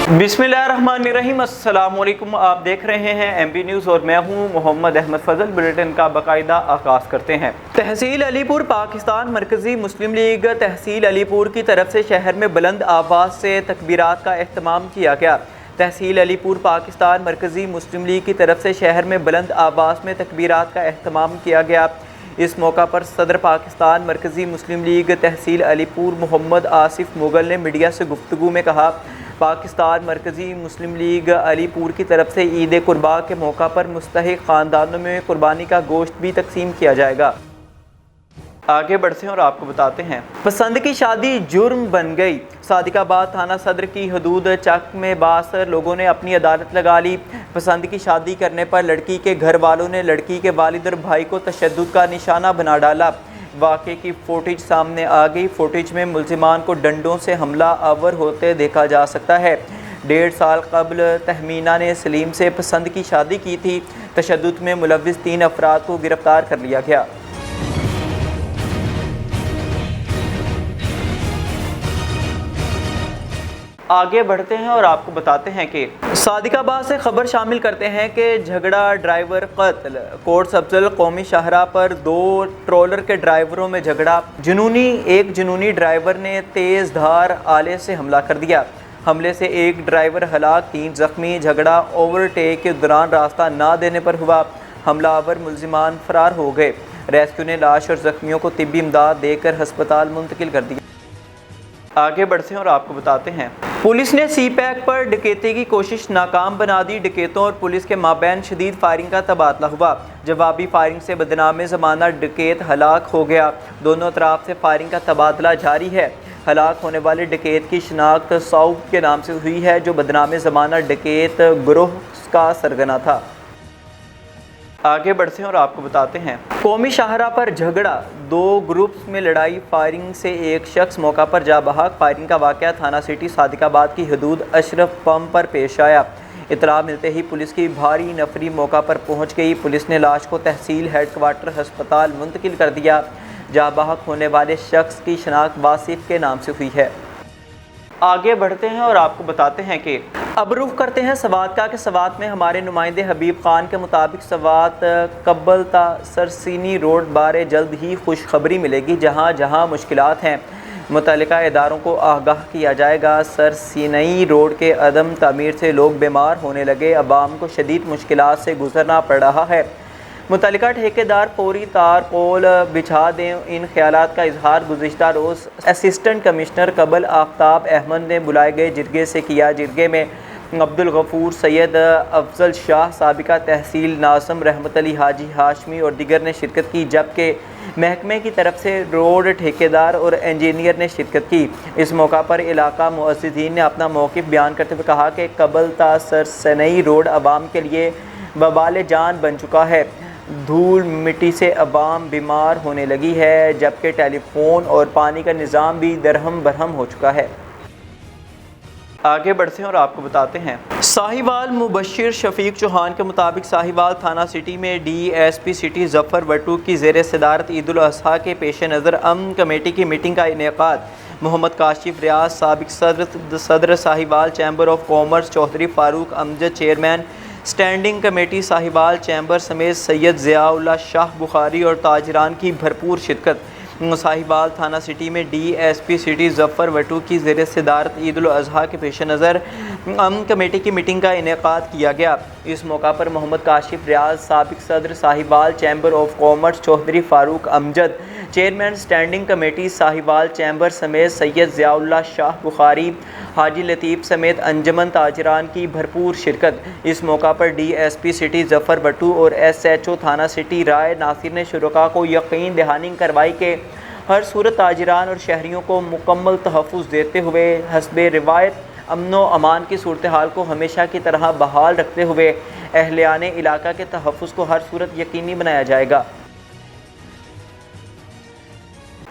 बिस्मिल्लाहिर्रहमानिर्रहीम। अस्सलामुअलैकुम। आप देख रहे हैं MB न्यूज़ और मैं हूं मोहम्मद अहमद फजल। बुलेटिन का बाकायदा आगाज़ करते हैं। तहसील अलीपुर पाकिस्तान मरकज़ी मुस्लिम लीग तहसील अलीपुर की तरफ से शहर में बुलंद आवाज़ से तकबीरात का एहतमाम किया गया। तहसील अलीपुर पाकिस्तान मरकज़ी मुस्लिम लीग की तरफ से शहर में बुलंद आवाज़ में तकबीरात का एहतमाम किया गया। इस मौका पर सदर पाकिस्तान मरकज़ी मुस्लिम लीग तहसील अलीपुर मोहम्मद आसिफ मुगल ने मीडिया से गुफ्तगू में कहा, पाकिस्तान मरकज़ी मुस्लिम लीग अलीपुर की तरफ से ईद कुर्बा के मौका पर मुस्तहिक ख़ानदानों में कुर्बानी का गोश्त भी तकसीम किया जाएगा। आगे बढ़ते हैं और आपको बताते हैं, पसंद की शादी जुर्म बन गई। सादिकाबाद थाना सदर की हदूद चक में बासर लोगों ने अपनी अदालत लगा ली। पसंद की शादी करने पर लड़की के घर वालों ने लड़की के वालिद और भाई को तशद्दुद का निशाना बना डाला। वाक़े की फुटेज सामने आ गई। फुटेज में मुल्ज़िमान को डंडों से हमला आवर होते देखा जा सकता है। 1.5 साल कबल तहमीना ने सलीम से पसंद की शादी की थी। तशद्दुद में मुलव्विस 3 अफराद को गिरफ्तार कर लिया गया। आगे बढ़ते हैं और आपको बताते हैं कि सादिकाबाद से खबर शामिल करते हैं कि झगड़ा ड्राइवर कत्ल। कोर्ट अफजल कौमी शाहरा पर 2 ट्रोलर के ड्राइवरों में झगड़ा। एक जुनूनी ड्राइवर ने तेज़ धार आले से हमला कर दिया। हमले से 1 ड्राइवर हलाक, 3 जख्मी। झगड़ा ओवरटेक के दौरान रास्ता ना देने पर हुआ। हमलावर मुल्जिमान फरार हो गए। रेस्क्यू ने लाश और जख्मियों को तिब्बी इमदाद देकर हस्पताल मुंतकिल कर दिया। आगे बढ़ते हैं और आपको बताते हैं, पुलिस ने CPAC पर डकैती की कोशिश नाकाम बना दी। डकैतों और पुलिस के माबैन शदीद फायरिंग का तबादला हुआ। जवाबी फायरिंग से बदनाम ज़माना डकैत हलाक हो गया। दोनों तरफ से फायरिंग का तबादला जारी है। हलाक होने वाले डकैत की शनाख्त सऊद के नाम से हुई है, जो बदनाम ज़माना डकैत ग्रोह का सरगना था। आगे बढ़ते हैं और आपको बताते हैं, कौमी शाहरा पर झगड़ा, 2 ग्रुप्स में लड़ाई। फायरिंग से 1 शख्स मौका पर जा बहक। फायरिंग का वाक़या थाना सिटी सादिकाबाद की हदूद अशरफ पंप पर पेश आया। इतला मिलते ही पुलिस की भारी नफरी मौका पर पहुंच गई। पुलिस ने लाश को तहसील हेडक्वार्टर हस्पताल मुंतकिल कर दिया। जा बहक होने वाले शख्स की शनाख्त वासिफ के नाम से हुई है। आगे बढ़ते हैं और आपको बताते हैं कि अब रुख करते हैं सवात का। कि सवात में हमारे नुमाइंदे हबीब खान के मुताबिक सवात कब्बल ता सरसीनी रोड बारे जल्द ही खुशखबरी मिलेगी। जहां जहां मुश्किलात हैं मुतल्लिका इदारों को आगाह किया जाएगा। सरसीनई रोड के अदम तामीर से लोग बीमार होने लगे। अवाम को शदीद मुश्किलात से गुजरना पड़ रहा है। मुतल्लिका ठेकेदार फौरी तारपोल बिछा दें। इन ख्यालात का इजहार गुज़िश्ता रोज़ असिस्टेंट कमिश्नर कबल आफ्ताब अहमद ने बुलाए गए जिरगे से किया। जिरगे में अब्दुल गफूर सैयद, अफजल शाह, साबिका तहसील नाज़िम, रहमत अली हाजी हाशमी और दीगर ने शिरकत की, जबकि महकमे की तरफ से रोड ठेकेदार और इंजीनियर ने शिरकत की। इस मौका पर इलाका मुअज़्ज़िज़ीन ने अपना मौक़िफ़ बयान करते हुए कहा कि कबल ता सरसनई रोड आवाम के लिए बवाल जान बन चुका है। धूल मिट्टी से अवाम बीमार होने लगी है, जबकि टेलीफोन और पानी का निज़ाम भी दरहम बरहम हो चुका है। आगे बढ़ते हैं और आपको बताते हैं, साहिवाल मुबशिर शफीक चौहान के मुताबिक साहिवाल थाना सिटी में DSP सिटी जफ़र वटू की ज़ेर सदारत ईद उल अज़हा के पेश नज़र अमन कमेटी की मीटिंग का इनेकाद। मोहम्मद काशिफ रियाज साबिक सदर Sahiwal chamber of commerce, Chaudhry Farooq Amjad chairman standing committee Sahiwal chamber समेत सैयद ज़ियाउल्लाह शाह बुखारी और ताजरान की भरपूर शिरकत। साहिवाल थाना सिटी में DSP सिटी जफ़र वटू की ज़ेर सदारत ईद उल अज़हा के पेश नज़र अमन कमेटी की मीटिंग का इनेकाद किया गया। इस मौका पर मोहम्मद काशिफ रियाज साबिक सदर Sahiwal chamber of commerce, Chaudhry Farooq Amjad chairman standing committee Sahiwal chamber समेत सैयद ज़ियाउल्लाह शाह बुखारी, हाजी लतीफ़ समेत अंजमन ताजरान की भरपूर शिरकत। इस मौका पर DSP सिटी जफ़र वटू और SHO थाना सिटी राय नासिर ने शुरका को यकीन दहानी करवाई कि हर सूरत ताजरान और शहरियों को मुकम्मल तहफ़्फ़ुज़ देते हुए हस्बे रिवायत अमनो अमान की सूरत हाल को हमेशा की तरह बहाल रखते हुए अहलियाने इलाका के तहफ़्फ़ुज़ को हर सूरत यकीनी बनाया जाएगा।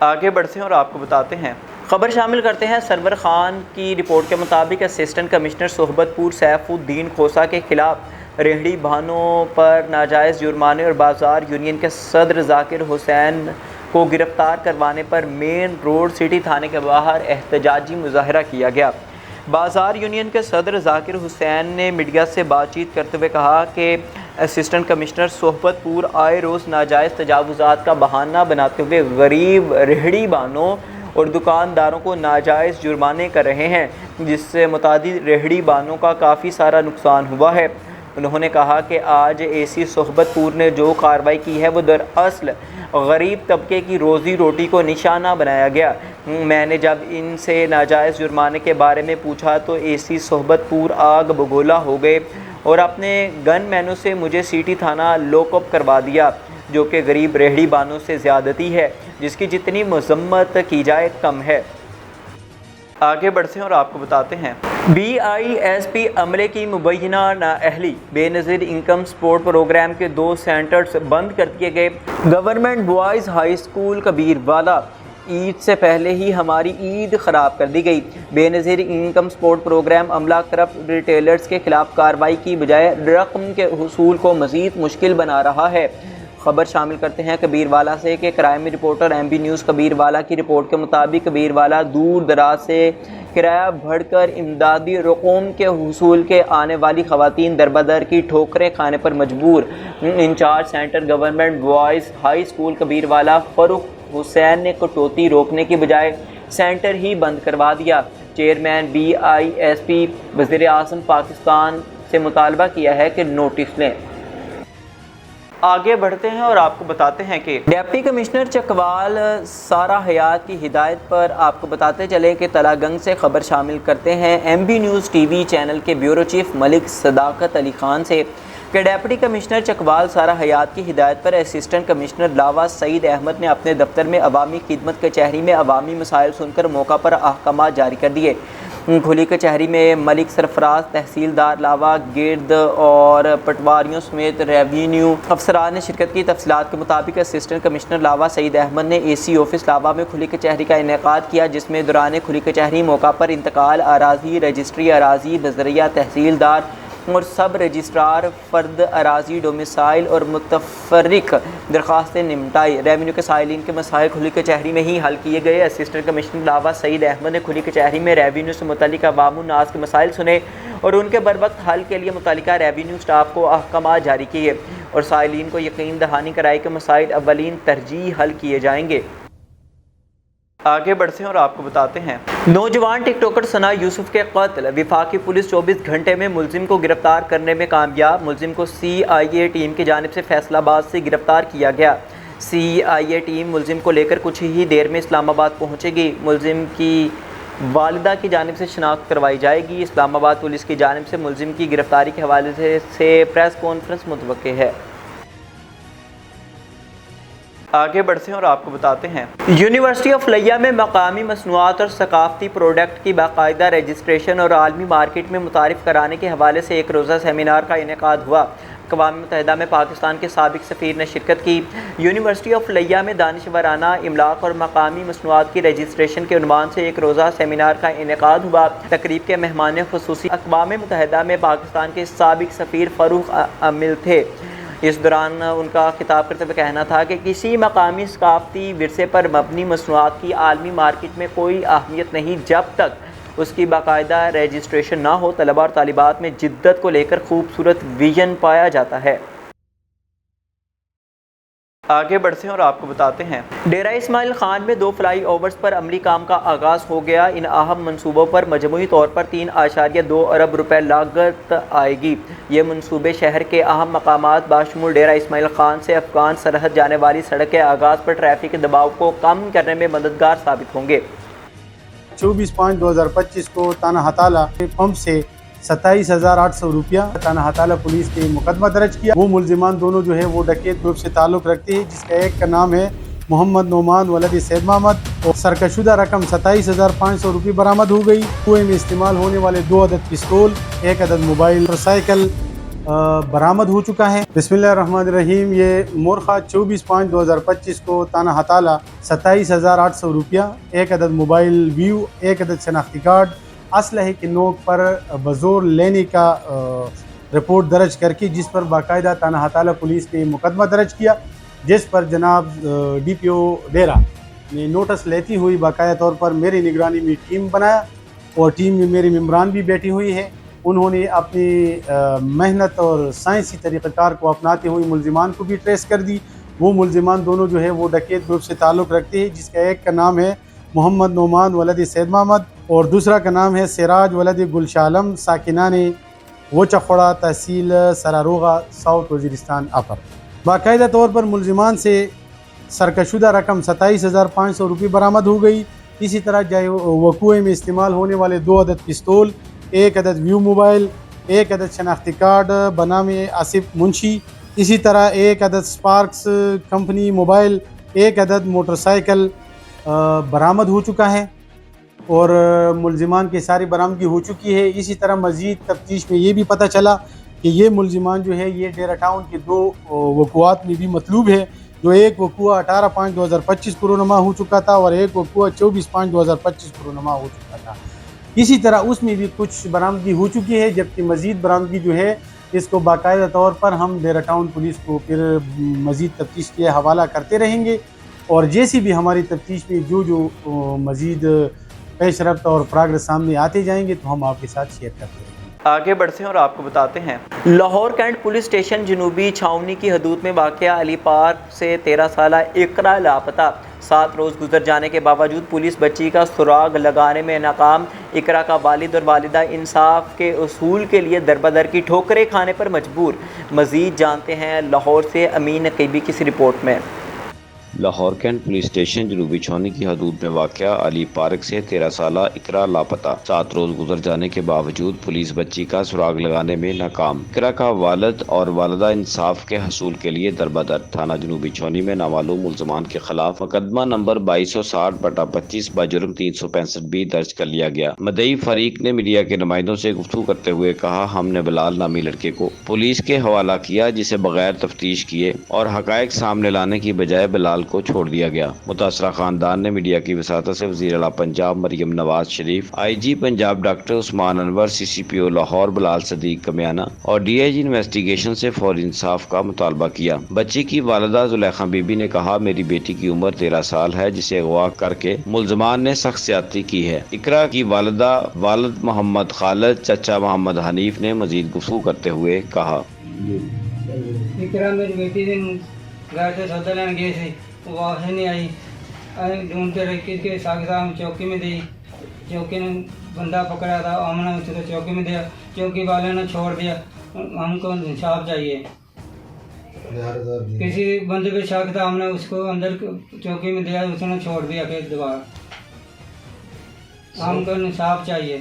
आगे बढ़ते हैं और आपको बताते हैं, खबर शामिल करते हैं सरवर खान की रिपोर्ट के मुताबिक असिस्टेंट कमिश्नर सोहबतपुर सैफुद्दीन खोसा के खिलाफ रेहड़ी बहानों पर नाजायज़ जुर्माने और बाज़ार यूनियन के सदर जाकिर हुसैन को गिरफ्तार करवाने पर मेन रोड सिटी थाने के बाहर एहतजाजी मुजाहरा किया गया। बाज़ार यूनियन के सदर ज़ाकिर हुसैन ने मीडिया से बातचीत करते हुए कहा कि असिस्टेंट कमिश्नर सोहबतपुर आए रोज़ नाजायज़ तजावुज़ात का बहाना बनाते हुए गरीब रेहड़ी बानों और दुकानदारों को नाजायज़ जुर्माने कर रहे हैं, जिससे मुतादिद रेहड़ी बानों का काफ़ी सारा नुकसान हुआ है। उन्होंने कहा कि आज एसी सोहबतपुर ने जो कार्रवाई की है वो दरअसल गरीब तबके की रोज़ी रोटी को निशाना बनाया गया। मैंने जब इनसे नाजायज़ जुर्माने के बारे में पूछा तो एसी सोहबतपुर आग बगोला हो गए और अपने गन मैनों से मुझे सिटी थाना लॉकअप करवा दिया, जो कि गरीब रेहड़ी बानों से ज़्यादती है, जिसकी जितनी मजम्मत की जाए कम है। आगे बढ़ते हैं और आपको बताते हैं BISP अमले की मुबैना नाअहली, बेनज़ीर इनकम सपोर्ट प्रोग्राम के 2 सेंटर्स बंद कर दिए गए। Government boys high school Kabirwala, Eid से पहले ही हमारी ईद ख़राब कर दी गई। बेनज़ीर इनकम सपोर्ट प्रोग्राम अमला करप्ट रिटेलर्स के खिलाफ कार्रवाई की बजाय रकम के हुसूल को मज़ीद मुश्किल बना रहा है। खबर शामिल करते हैं कबीरवाला से कि crime reporter MB news Kabirwala की रिपोर्ट के मुताबिक कबीरवाला दूर दराज से किराया बढ़कर इमदादी रकूम के हुसूल के आने वाली ख़वातीन दरबदर की ठोकरें खाने पर मजबूर। Incharge centre government boys high school Kabirwala Farooq Hussain ने कटौती रोकने की बजाय सेंटर ही बंद करवा दिया। चेयरमैन BISP वज़ीर आज़म पाकिस्तान से मुतालबा किया है कि नोटिस लें। आगे बढ़ते हैं और आपको बताते हैं कि डिप्टी कमिश्नर चकवाल सारा हयात की हिदायत पर आपको बताते चले कि तलागंग से खबर शामिल करते हैं MB न्यूज़ TV चैनल के ब्यूरो चीफ मलिक सदाकत अली खान से कि डिप्टी कमिश्नर चकवाल सारा हयात की हिदायत पर असिस्टेंट कमिश्नर लावा सईद अहमद ने अपने दफ्तर में अवामी खिदमत कचहरी में अवामी मसाइल सुनकर मौका पर अहकाम जारी कर दिए। खुली कचहरी में मलिक सरफराज, तहसीलदार लावा, गिरद और पटवारियों समेत रेवेन्यू अफसरान ने शिरकत की। तफसीलात के मुताबिक असिस्टेंट कमिश्नर लावा सईद अहमद ने AC ऑफिस लावा में खुली कचहरी का इनेकाद किया, जिसमें दौरान खुली कचहरी मौका पर इंतकाल अराजी, रजिस्ट्री अराजी, बजरिया तहसीलदार और सब रजिस्ट्रार फ़र्द अराजी डोमिसाइल और मुतफर्रिक दरख्वास्तें निपटाई। रेवेन्यू के साइलिन के मसाइल खुली कचहरी में ही हल किए गए। असिस्टेंट कमिश्नर लावा सईद अहमद ने खुली कचहरी में रेवेन्यू से मुतल्लिक अवाम नास के मसाइल सुने और उनके बरवक्त हल के लिए मुतल्लिका रेवेन्यू स्टाफ को अहकाम जारी किए और साइलिन को यकीन दहानी कराई कि मसाइल अव्वलीन तरजीह हल किए जाएंगे। आगे बढ़ते हैं और आपको बताते हैं नौजवान टिकटॉकर सना यूसुफ के कत्ल, विफाकी पुलिस 24 घंटे में मुलजिम को गिरफ्तार करने में कामयाब। मुलजिम को CIA टीम की जानिब से फैसलाबाद से गिरफ्तार किया गया। CIA टीम मुलजिम को लेकर कुछ ही देर में इस्लामाबाद पहुंचेगी। मुलजिम की वालिदा की जानिब से शनाख्त करवाई जाएगी। इस्लामाबाद पुलिस की जानिब से मुलजिम की गिरफ्तारी के हवाले से प्रेस कॉन्फ्रेंस मुतवक्के है। आगे बढ़ते हैं और आपको बताते हैं यूनिवर्सिटी ऑफ लिया में मकामी मसनूआत और सकाफती प्रोडक्ट की बाकायदा रजिस्ट्रेशन और आलमी मार्केट में मुतारिफ कराने के हवाले से एक रोज़ा सेमिनार का इनेकाद हुआ। अक़वाम मुत्तहिदा में पाकिस्तान के साबिक़ सफ़ीर ने शिरकत की। यूनिवर्सिटी ऑफ लिया में दानिशवराना इमलाक और मकामी मसनूआत की रजिस्ट्रेशन के उन्वान से एक रोज़ा सेमिनार का इनेकाद हुआ। तकरीब के मेहमान ख़ुसूसी अक़वाम मुत्तहिदा में पाकिस्तान के साबिक़ सफ़ीर फ़ारूक अमिल थे। इस दौरान उनका खिताब करते हुए कहना था कि किसी मकामी सकाफती विरसे पर मबनी मसनूआत की आलमी मार्केट में कोई अहमियत नहीं जब तक उसकी बाकायदा रजिस्ट्रेशन ना हो। तलबा और तालिबात में जिद्दत को लेकर खूबसूरत विजन पाया जाता है। आगे बढ़ते हैं और आपको बताते हैं डेरा इस्माइल खान में 2 फ्लाई ओवर्स पर अमली काम का आगाज़ हो गया। इन अहम मनसूबों पर मजमूई तौर पर 3.2 अरब रुपए लागत आएगी। ये मनसूबे शहर के अहम मकामात बाशमूल डेरा इस्माइल खान से अफगान सरहद जाने वाली सड़क के आगाज़ पर ट्रैफिक के दबाव को कम करने में मददगार साबित होंगे। 24/5/2025 को ताना हताला पंप से 27,800 रुपया ताना हताला पुलिस के मुकदमा दर्ज किया। वो मुलजिमान दोनों जो है वो डकैत ग्रुप से ताल्लुक़ रखते हैं, जिसका एक का नाम है मोहम्मद नोमान वलद सैद मोहम्मद और सरकशुदा रकम 27,500 रुपये बरामद हो गई। कुएं में इस्तेमाल होने वाले 2 अदद पिस्तौल, 1 अदद मोबाइल मोटरसाइकिल बरामद हो चुका है। बिस्मिल्लाहिर्रहमानिर्रहीम। ये मोरखा 24/5/2025 को ताना हताला 27,800 रुपया, 1 अदद मोबाइल व्यू, 1 अदद शनाख्ती कार्ड, असलहे की नोक पर बजोर लेने का रिपोर्ट दर्ज करके जिस पर बाकायदा ताना हताला पुलिस ने मुकदमा दर्ज किया, जिस पर जनाब DPO डेरा ने नोटिस लेती हुई बाकायदा तौर पर मेरी निगरानी में टीम बनाया और टीम में मेरे मेम्बरान भी बैठी हुई है। उन्होंने अपनी मेहनत और साइंसी तरीक़ाकार को अपनाते हुए मुलजिमान को भी ट्रेस कर दी। वो मुलजिमान दोनों जो है वो डकैत ग्रुप से ताल्लुक़ रखते हैं, जिसका एक का नाम है मोहम्मद नोमान वलद सैद महमद और दूसरा का नाम है सिराज वलद गुलशालम साकिना ने वो चखड़ा तहसील सरारोगा साउथ वज़ीरिस्तान अपर। बाकायदा तौर पर मुलजिमान से सरकशुदा रकम 27,500 रुपये बरामद हो गई। इसी तरह जाए वकूए में इस्तेमाल होने वाले 2 अदद पिस्तौल, 1 अदद व्यू मोबाइल, 1 अदद शनाख्ती कार्ड बनामे आसिफ मुंशी, इसी तरह 1 अदद स्पार्क्स कंपनी मोबाइल, 1 अदद मोटरसाइकिल बरामद हो चुका है और मुलजिमान की सारी बरामदगी हो चुकी है। इसी तरह मज़ीद तफ्तीश में ये भी पता चला कि ये मुलजिमान जो है ये डेरा टाउन के 2 वक़ुआत में भी मतलूब है। जो एक वक़ुआ 18/5/2025 को रोनमा हो चुका था और एक वक़ुआ 24/5/2025 को रोनमा हो चुका था। इसी तरह उसमें भी कुछ बरामदगी हो चुकी है, जबकि मज़ीद बरामदगी जो है इसको बाकायदा तौर पर हम डेरा टाउन पुलिस को फिर मज़ीद तफ्तीश के हवाला करते रहेंगे और जैसी भी हमारी तफ्तीश में जो मज़ीद पेशरफ्त और प्रोग्रेस सामने आते जाएंगे तो हम आपके साथ शेयर करते रहेंगे। आगे बढ़ते हैं और आपको बताते हैं लाहौर कैंट पुलिस स्टेशन जनूबी छावनी की हदूद में वाक़या अली पार्क से 13 साला इकरा लापता। 7 रोज़ गुजर जाने के बावजूद पुलिस बच्ची का सुराग लगाने में नाकाम। इकरा का वालिद और वालिदा इंसाफ के उसूल के लिए दरबदर की ठोकरें खाने पर मजबूर। मज़ीद जानते हैं लाहौर से अमीन नकीबी की रिपोर्ट में। लाहौर कैंट पुलिस स्टेशन जनूबी छावनी की हदूद में वाक़या अली पार्क से 13 साला इकरा लापता। 7 रोज गुजर जाने के बावजूद पुलिस बच्ची का सुराग लगाने में नाकाम। इकरा का वालिद और वालिदा इंसाफ के हसूल के लिए दरबदर। थाना जनूबी छावनी में नामालूम मुल्ज़मान के खिलाफ मुकदमा नंबर 2260/25 बजुर्म 365B दर्ज कर लिया गया। मदई फरीक ने मीडिया के नुमाइंदों से गुफ्तगू करते हुए कहा, हमने बिलाल नामी लड़के को पुलिस के हवाला किया, जिसे बगैर तफ्तीश किए और हकायक सामने लाने की बजाय बिलाल को छोड़ दिया गया। मुतासरा खानदान ने मीडिया की वसातत से वज़ीर आला Punjab Maryam Nawaz Sharif, IG Punjab doctor Usman Anwar, CCPO Lahore Bilal Sadiq Kamiana और DIG इन्वेस्टिगेशन से फौरी इंसाफ का मुतालबा किया। बच्ची की वालिदा जुलेखा बीबी ने कहा, मेरी बेटी की उम्र 13 साल है, जिसे अगवा करके मुल्ज़मान ने सख्त ज्यादती की है। इकरा की वालिदा वालिद मोहम्मद खालिद, चचा मोहम्मद हनीफ ने मजीद गुफ्तगू करते हुए कहा, इकरा मेरी बेटी घर से सौदा लेने गए थे, वो वापस नहीं आई। ढूंढते रहे किसके साथ हम चौकी में दी। चौकी ने बंदा पकड़ा था, हमने उसको चौकी में दिया, चौकी वाले ने छोड़ दिया। हमको इंसाफ चाहिए। किसी बंदे पे शक था, हमने उसको अंदर चौकी में दिया, उसने छोड़ दिया फिर दोबारा। हमको इंसाफ चाहिए।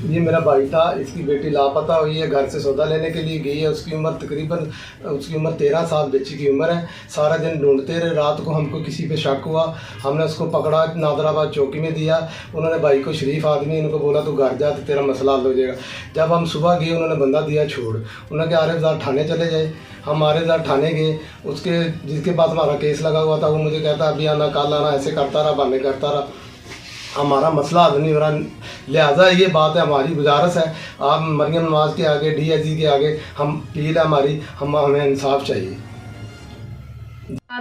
ये मेरा भाई था, इसकी बेटी लापता हुई है, घर से सौदा लेने के लिए गई है। उसकी उम्र 13 साल बच्ची की उम्र है। सारा दिन ढूंढते रहे, रात को हमको किसी पे शक हुआ, हमने उसको पकड़ा, नादराबाद चौकी में दिया। उन्होंने भाई को शरीफ आदमी, इनको बोला तो घर जा, तो तेरा मसला हल हो जाएगा। जब हम सुबह गए, उन्होंने बंदा दिया छोड़, उन्होंने कहा आरिफजार थाने चले जाए। हम आरिफजार थाने गए, उसके जिसके पास हमारा केस लगा हुआ था वो मुझे कहता अभी आना कल आना, ऐसे करता रहा, बहाने करता रहा। हमारा मसला हल नहीं हो रहा। लिहाजा ये बात है, हमारी गुजारिश है, आप मरियम नवाज के आगे, DIG के आगे हम अपील है हमारी, हमें इंसाफ चाहिए।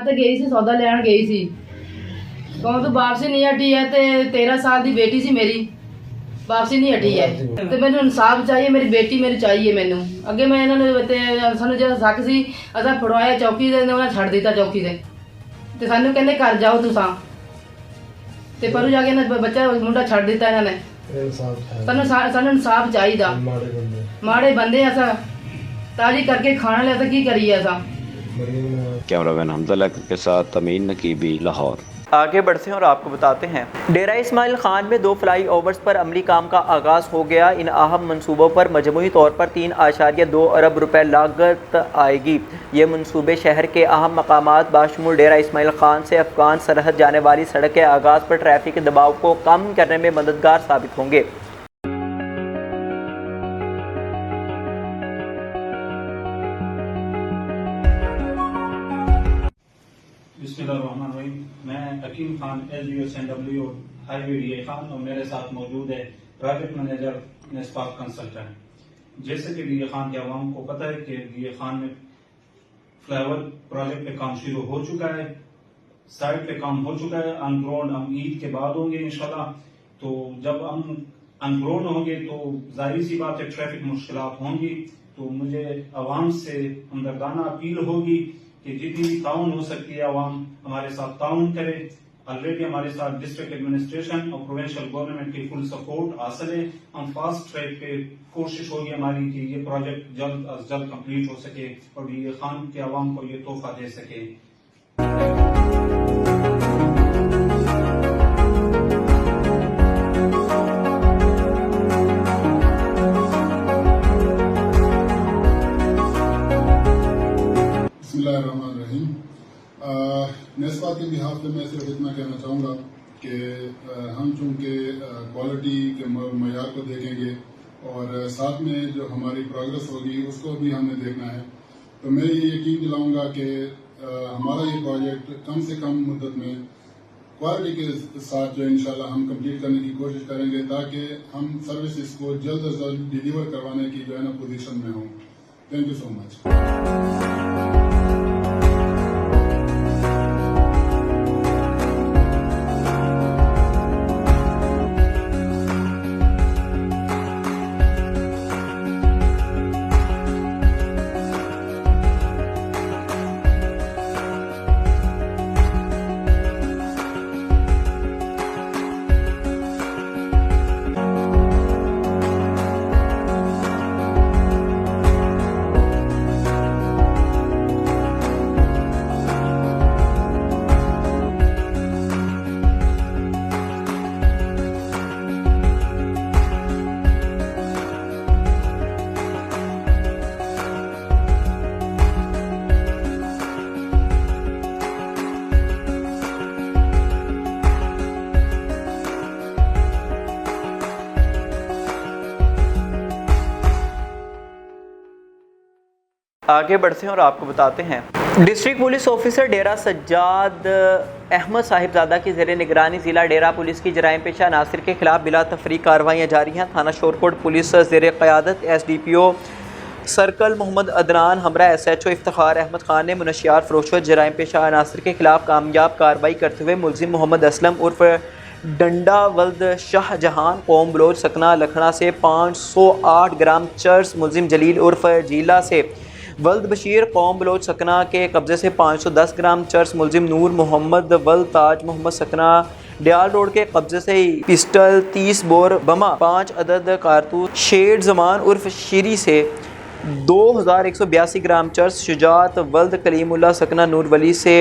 गई सी सौदा लैन गई सी, कहूँ तो वापसी नहीं हटी है, तो 13 साल की बेटी सी मेरी, वापसी नहीं हटी है, तो मैंने इंसाफ चाहिए। मेरी बेटी मेरी चाहिए मैनू। अगे मैं इन्होंने सानू जो शक सी असा फड़वाया चौकी से, उन्हें छड़ दिता चौकी से, तो सानू कहते घर जाओ तुसा, ते पर जाके ना बच्चा मुंडा छड़ दिता इन्होंने। सानू इंसाफ चाहिए। माड़े बंदे असा ताली करके खाने ले, असा की करिए असा। कैमरामैन हमजा के साथ अमीन नकीबी लाहौर। आगे बढ़ते हैं और आपको बताते हैं डेरा इस्माइल खान में 2 फ्लाई ओवर्स पर अमली काम का आगाज़ हो गया। इन अहम मनसूबों पर मजमूई तौर पर 3.2 अरब रुपए लागत आएगी। ये मनसूबे शहर के अहम मकामात बाशमूल डेरा इस्माइल खान से अफगान सरहद जाने वाली सड़क के आगाज़ पर ट्रैफिक दबाव को कम करने में मददगार साबित होंगे। मैं Hakim Khan LUSNW highway DI Khan और मेरे साथ मौजूद है प्रोजेक्ट मैनेजर नेस्पाक कंसल्टेंट। जैसे कि DI खान के अवाम को पता है कि DI खान में फ्लाईओवर प्रोजेक्ट पे काम शुरू हो चुका है, साइट पे काम हो चुका है। ऑन ग्राउंड हम ईद के बाद होंगे इंशाल्लाह। तो जब हम अनग्रोन होंगे तो जाहिर सी बात है ट्रैफिक मुश्किलात होंगी। तो मुझे आवाम से हमदर्दाना अपील होगी कि जितनी भी ताउन हो सकती है आवाम हमारे साथ ताउन करे। ऑलरेडी हमारे साथ डिस्ट्रिक्ट एडमिनिस्ट्रेशन और प्रोविंशियल गवर्नमेंट की फुल सपोर्ट हासिल है। हम फास्ट ट्रैक पे कोशिश होगी हमारी कि ये प्रोजेक्ट जल्द अज जल्द कंप्लीट हो सके और ये खान के आवाम को ये तोहफा दे सके। बिस्मिल्लाहिर्रहमानिर्रहीम। नेस्पा के बिहाफ पे मैं सिर्फ इतना कहना चाहूँगा कि हम चूँकि क्वालिटी के मयार को देखेंगे और साथ में जो हमारी प्रोग्रेस होगी उसको भी हमें देखना है, तो मैं ये यकीन दिलाऊंगा कि हमारा ये प्रोजेक्ट कम से कम मुद्दत में क्वालिटी के साथ जो इंशाल्लाह हम कंप्लीट करने की कोशिश करेंगे ताकि हम सर्विसेज को जल्द अज जल्द डिलीवर करवाने की जो है ना पोजीशन में हों। Thank you so much. आगे बढ़ते हैं और आपको बताते हैं डिस्ट्रिक्ट पुलिस ऑफिसर डेरा सज्जाद अहमद साहिबजादा की ज़ेर निगरानी ज़िला डेरा पुलिस की जराइम पेशा नासिर के खिलाफ बिला तफरीक कार्रवाइयाँ जारी हैं। थाना शोरकोट पुलिस ज़ेर क़यादत SDPO सर्कल मोहम्मद अदनान हमरा SHO इफ्तिखार अहमद खान ने मुनशियात फरोशत जराइम पेशा नासिर के खिलाफ कामयाब कार्रवाई करते हुए मुलजिम मोहम्मद असलम उर्फ डंडा वल्द शाहजहान कौम बलोच सकना लखना से 508 ग्राम चर्स, मुलजिम जलील उर्फ जीला से वल्द बशीर कौम बलोच सकना के कब्ज़े से 510 ग्राम चर्स, मुलजिम नूर मोहम्मद वल्द ताज मोहम्मद सकना डियाल रोड के कब्ज़े से पिस्टल 30 बोर बमा 5 अदद कारतूस, शेर जमान उर्फ शीरी से 2182 ग्राम चर्स, शुजात वल्द कलीमुल्ला सकना नूर वली से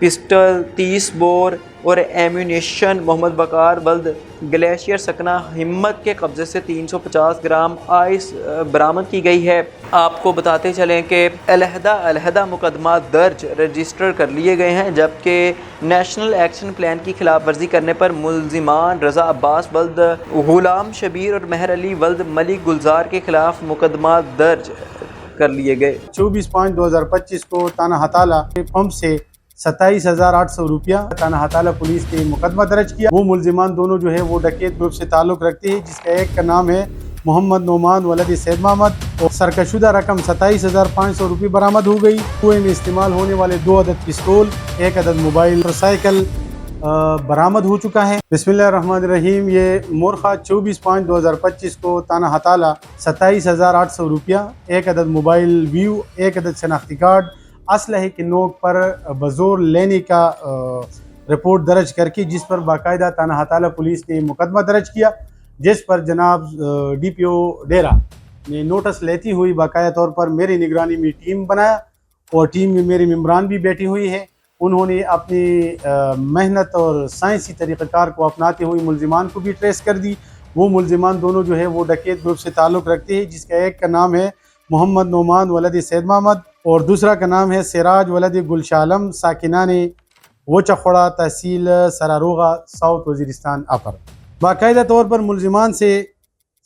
पिस्टल 30 बोर और एम्यूनेशन मोहम्मद बकार वल्द ग्लेशियर सकना हिम्मत के कब्ज़े से 350 ग्राम आइस बरामद की गई है। आपको बताते चलें कि अलहदा मुकदमा दर्ज रजिस्टर कर लिए गए हैं, जबकि नेशनल एक्शन प्लान की खिलाफ वर्जी करने पर मुलजिमान रज़ा अब्बास वल्द गुलाम शबीर और मेहर अली वल्द मलिक गुलजार के खिलाफ मुकदमा दर्ज कर लिए गए। 24/5/2025 को ताना हताला पंप से 27,800 रुपया थाना हताला पुलिस ने मुकदमा दर्ज किया। वो मुलजिमान दोनों जो है वो डकैत ग्रुप से ताल्लुक़ रखते हैं, जिसका एक का नाम है मोहम्मद नोमान वलद सैद मोहम्मद और सरकशुदा रकम 27,500 रुपये बरामद हो गई। कुएं में इस्तेमाल होने वाले 2 अदद पिस्तौल, 1 अदद मोबाइल मोटरसाइकिल बरामद हो चुका है। बिस्मिल्लाहिर्रहमानिर्रहीम। ये मोरखा 24/5/2025 को ताना हताला 27,800 रुपया, 1 अदद मोबाइल व्यू, 1 अदद शनाख्ती कार्ड, असलहे की नोक पर बजोर लेने का रिपोर्ट दर्ज करके जिस पर बाकायदा ताना हताला पुलिस ने मुकदमा दर्ज किया, जिस पर जनाब DPO डेरा ने नोटिस लेती हुई बाकायदा तौर पर मेरी निगरानी में टीम बनाया और टीम में मेरे मेम्बरान भी बैठी हुई है। उन्होंने अपनी मेहनत और साइंसी तरीक़ाकार को अपनाते हुए मुलजिमान को भी ट्रेस कर दी। वो मुलजिमान दोनों जो है वो डकैत ग्रुप से ताल्लुक़ रखते हैं, जिसका एक का नाम है मोहम्मद नोमान वलद सैद मोहम्मद और दूसरा का नाम है सिराज वलद गुलशालम साकिना ने वो चखोड़ा तहसील सरारोगा साउथ वजीरिस्तान अपर। बाकायदा तौर पर मुलजिमान से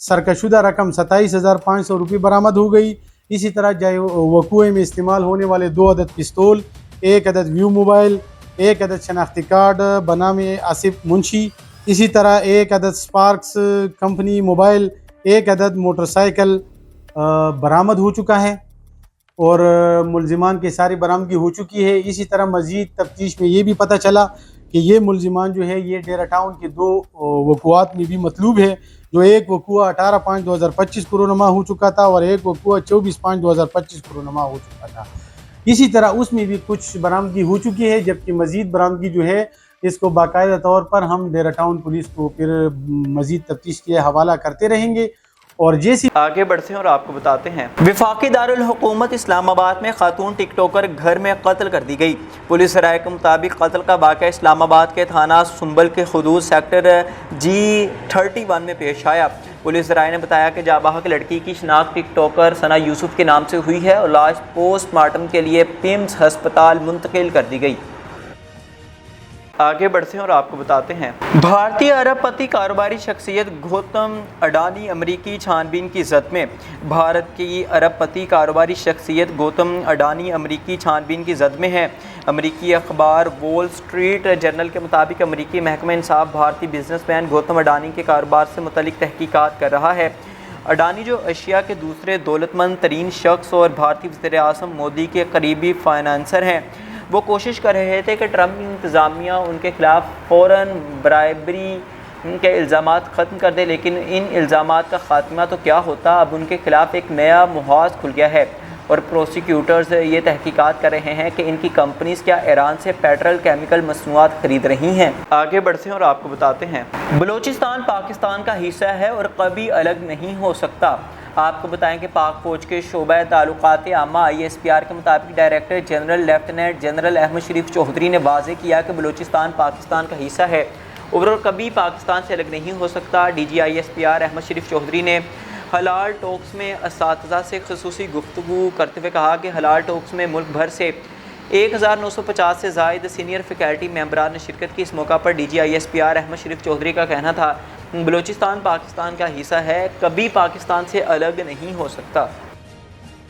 सरकशुदा रकम 27,500 रुपये बरामद हो गई। इसी तरह जाए वकूए में इस्तेमाल होने वाले 2 अदद पिस्तौल, 1 अदद व्यू मोबाइल, 1 अदद शनाख्ती कार्ड बनामे आसिफ मुंशी, इसी तरह 1 अदद स्पार्क्स कंपनी मोबाइल, 1 अदद मोटरसाइकिल बरामद हो चुका है और मुलजिमान की सारी बरामदगी हो चुकी है। इसी तरह मज़ीद तफ्तीश में ये भी पता चला कि ये मुलजिमान जो है ये डेरा टाउन के 2 वक़ुआत में भी मतलूब है। जो एक वक़ुआ 18/5/2025 को रोनमा हो चुका था और एक वक़ुआ 24/5/2025 को रोनमा हो चुका था। इसी तरह उसमें भी कुछ बरामदगी हो चुकी है, जबकि मज़ीद बरामदगी जो है इसको बाकायदा तौर पर हम डेरा टाउन पुलिस को फिर मज़ीद तफ्तीश के हवाला करते रहेंगे। और जैसे आगे बढ़ते हैं और आपको बताते हैं, वफाकी दारुल हुकूमत इस्लामाबाद में खातून टिकटॉकर घर में कत्ल कर दी गई। पुलिस राय के मुताबिक कत्ल का वाक़या इस्लामाबाद के थाना सुंबल के हुदूद सेक्टर G31 में पेश आया। पुलिस राय ने बताया कि जाबाहक लड़की की शनाख्त टिकटॉकर सना यूसुफ के नाम से हुई है और लाश पोस्टमार्टम के लिए पिम्स हस्पताल मुंतकिल कर दी गई। आगे बढ़ते हैं और आपको बताते हैं, भारतीय अरबपति कारोबारी शख्सियत गौतम अडानी अमरीकी छानबीन की जद में। भारत की अरबपति कारोबारी शख्सियत गौतम अडानी अमरीकी छानबीन की जद में है। अमरीकी अखबार वॉल स्ट्रीट जर्नल के मुताबिक अमरीकी महकमा इंसाफ भारतीय बिजनेसमैन गौतम अडानी के कारोबार से मुतल्लिक तहकीकात कर रहा है। अडानी जो एशिया के दूसरे दौलतमंद तरीन शख्स और भारतीय वज़ीर-ए-आज़म मोदी के करीबी फाइनेंसर हैं, वो कोशिश कर रहे थे कि ट्रंप इंतज़ामिया उनके ख़िलाफ़ फ़ौरन ब्राइबरी के इल्ज़ामात ख़त्म कर दे, लेकिन इन इल्ज़ामात का ख़ात्मा तो क्या होता। अब उनके ख़िलाफ़ एक नया मुहाज़ खुल गया है और प्रोसिक्यूटर्स ये तहकीकात कर रहे हैं कि इनकी कंपनीज़ क्या ईरान से पेट्रोल केमिकल मसनूआत ख़रीद रही हैं। आगे बढ़ते हैं और आपको बताते हैं, बलूचिस्तान पाकिस्तान का हिस्सा है और कभी अलग नहीं हो सकता। आपको बताएं कि पाक फ़ौज के शोबा ताल्लुकात आमा ISPR के मुताबिक director general lieutenant general Ahmed Sharif Chaudhry ने वाज़ेह किया कि बलूचिस्तान पाकिस्तान का हिस्सा है और कभी पाकिस्तान से अलग नहीं हो सकता। DG ISPR अहमद शरीफ चौधरी ने हलाल टॉक्स में असातिज़ा से ख़ुसूसी गुफ्तगू करते हुए कहा कि हलाल टॉक्स में मुल्क भर से 1950 से ज़ायद सीनियर फैकल्टी मेंबरान ने शिरकत की। इस मौका पर DG ISPR अहमद शरीफ चौधरी का कहना था, बलूचिस्तान पाकिस्तान का हिस्सा है, कभी पाकिस्तान से अलग नहीं हो सकता।